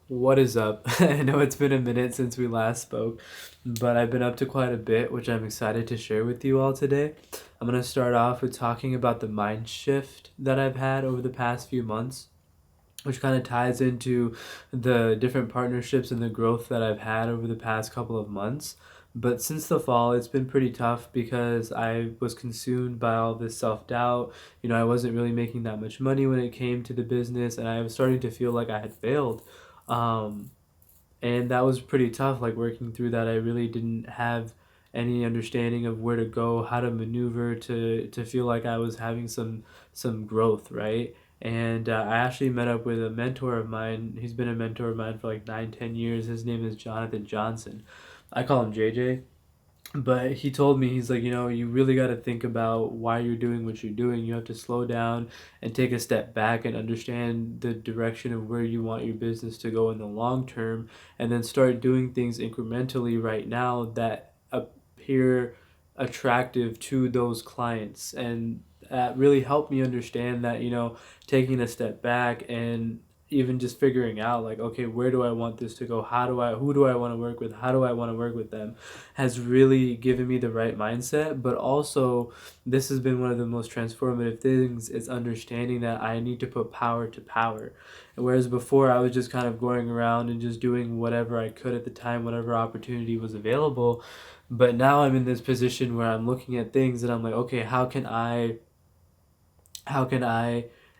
What is up? I know it's been a minute since we last spoke, but I've been up to quite a bit, which I'm excited to share with you all today. I'm going to start off with talking about the mind shift that I've had over the past few months, which kind of ties into the different partnerships and the growth that I've had over the past couple of months. But since the fall, it's been pretty tough because I was consumed by all this self doubt. I wasn't really making that much money when it came to the business, and I was starting to feel like I had failed. Um, and that was pretty tough, like working through that. I really didn't have any understanding of where to go, how to maneuver to feel like I was having some growth, right? And I actually met up with a mentor of mine. He's been a mentor of mine for like 9, 10 years. His name is Jonathan Johnson. I call him JJ, but he told me, he's like, you really got to think about why you're doing what you're doing. You have to slow down and take a step back and understand the direction of where you want your business to go in the long term, and then start doing things incrementally right now that appear attractive to those clients. And that really helped me understand that, taking a step back and even just figuring out, like, okay, where do I want this to go? Who do I want to work with? How do I want to work with them? Has really given me the right mindset. But also, this has been one of the most transformative things, is understanding that I need to put power to power. Whereas before, I was just kind of going around and just doing whatever I could at the time, whatever opportunity was available. But now I'm in this position where I'm looking at things and I'm like, okay, how can I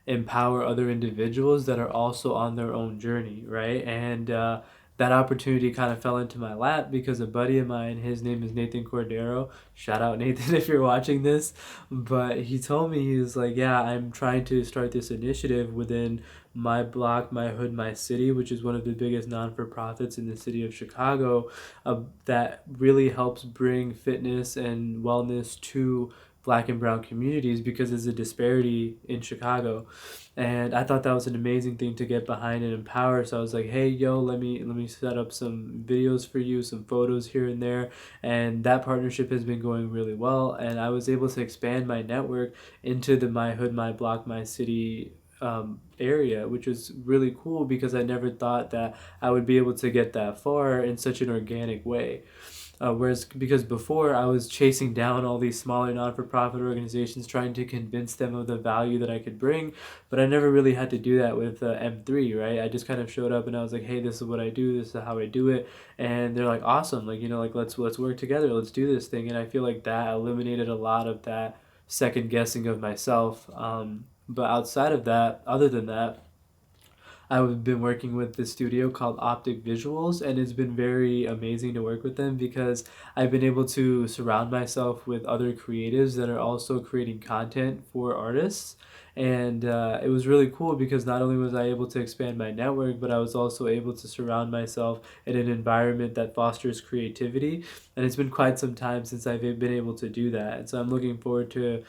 empower other individuals that are also on their own journey, right? And that opportunity kind of fell into my lap because a buddy of mine, his name is Nathan Cordero. Shout out Nathan if you're watching this. But he told me, he was like, yeah, I'm trying to start this initiative within my block, my hood, my city, which is one of the biggest non for profits in the city of Chicago, that really helps bring fitness and wellness to black and brown communities, because there's a disparity in Chicago. And I thought that was an amazing thing to get behind and empower. So I was like, hey, yo, let me set up some videos for you, some photos here and there. And that partnership has been going really well. And I was able to expand my network into the my hood, my block, my city area, which was really cool because I never thought that I would be able to get that far in such an organic way. Whereas, because before I was chasing down all these smaller non for profit organizations, trying to convince them of the value that I could bring, but I never really had to do that with M3, right? I just kind of showed up and I was like, hey, this is what I do, this is how I do it. And they're like, awesome, like, like, let's work together, let's do this thing. And I feel like that eliminated a lot of that second guessing of myself. But outside of that, other than that, I've been working with this studio called Optic Visuals, and it's been very amazing to work with them because I've been able to surround myself with other creatives that are also creating content for artists. And it was really cool because not only was I able to expand my network, but I was also able to surround myself in an environment that fosters creativity. And it's been quite some time since I've been able to do that. And so I'm looking forward to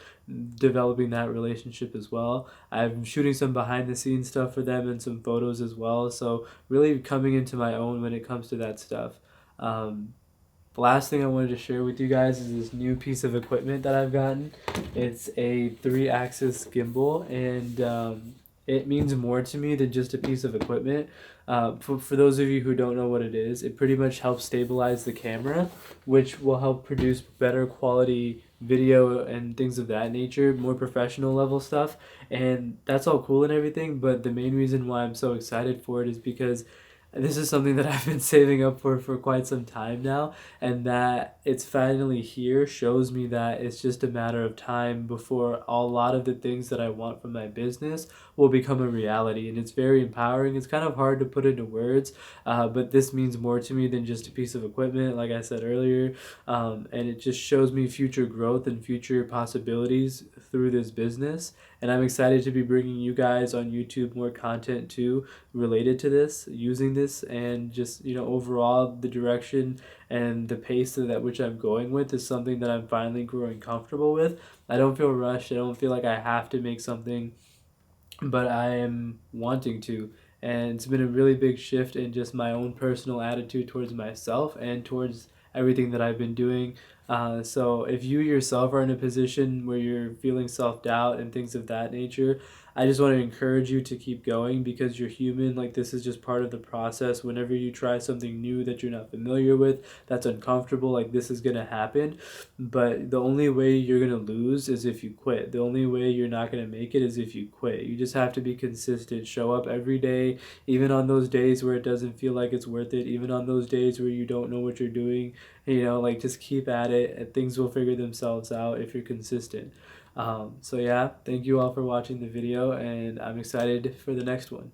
developing that relationship as well. I'm shooting some behind the scenes stuff for them and some photos as well. So really coming into my own when it comes to that stuff. Um, the last thing I wanted to share with you guys is this new piece of equipment that I've gotten. It's a 3-axis gimbal, and it means more to me than just a piece of equipment. For those of you who don't know what it is, it pretty much helps stabilize the camera, which will help produce better quality video and things of that nature, more professional level stuff. And that's all cool and everything, but the main reason why I'm so excited for it is because this is something that I've been saving up for quite some time now, and that it's finally here shows me that it's just a matter of time before a lot of the things that I want from my business will become a reality. And it's very empowering. It's kind of hard to put into words, but this means more to me than just a piece of equipment, like I said earlier. And it just shows me future growth and future possibilities through this business. And I'm excited to be bringing you guys on YouTube more content too, related to this, using this, and just, overall the direction and the pace at which I'm going with is something that I'm finally growing comfortable with. I don't feel rushed. I don't feel like I have to make something, but I am wanting to. And it's been a really big shift in just my own personal attitude towards myself and towards everything that I've been doing. So if you yourself are in a position where you're feeling self doubt and things of that nature, I just want to encourage you to keep going because you're human. Like, this is just part of the process. Whenever you try something new that you're not familiar with, that's uncomfortable, like, this is going to happen. But the only way you're going to lose is if you quit. The only way you're not going to make it is if you quit. You just have to be consistent. Show up every day, even on those days where it doesn't feel like it's worth it, even on those days where you don't know what you're doing. Like, just keep at it and things will figure themselves out if you're consistent. So yeah, thank you all for watching the video, and I'm excited for the next one.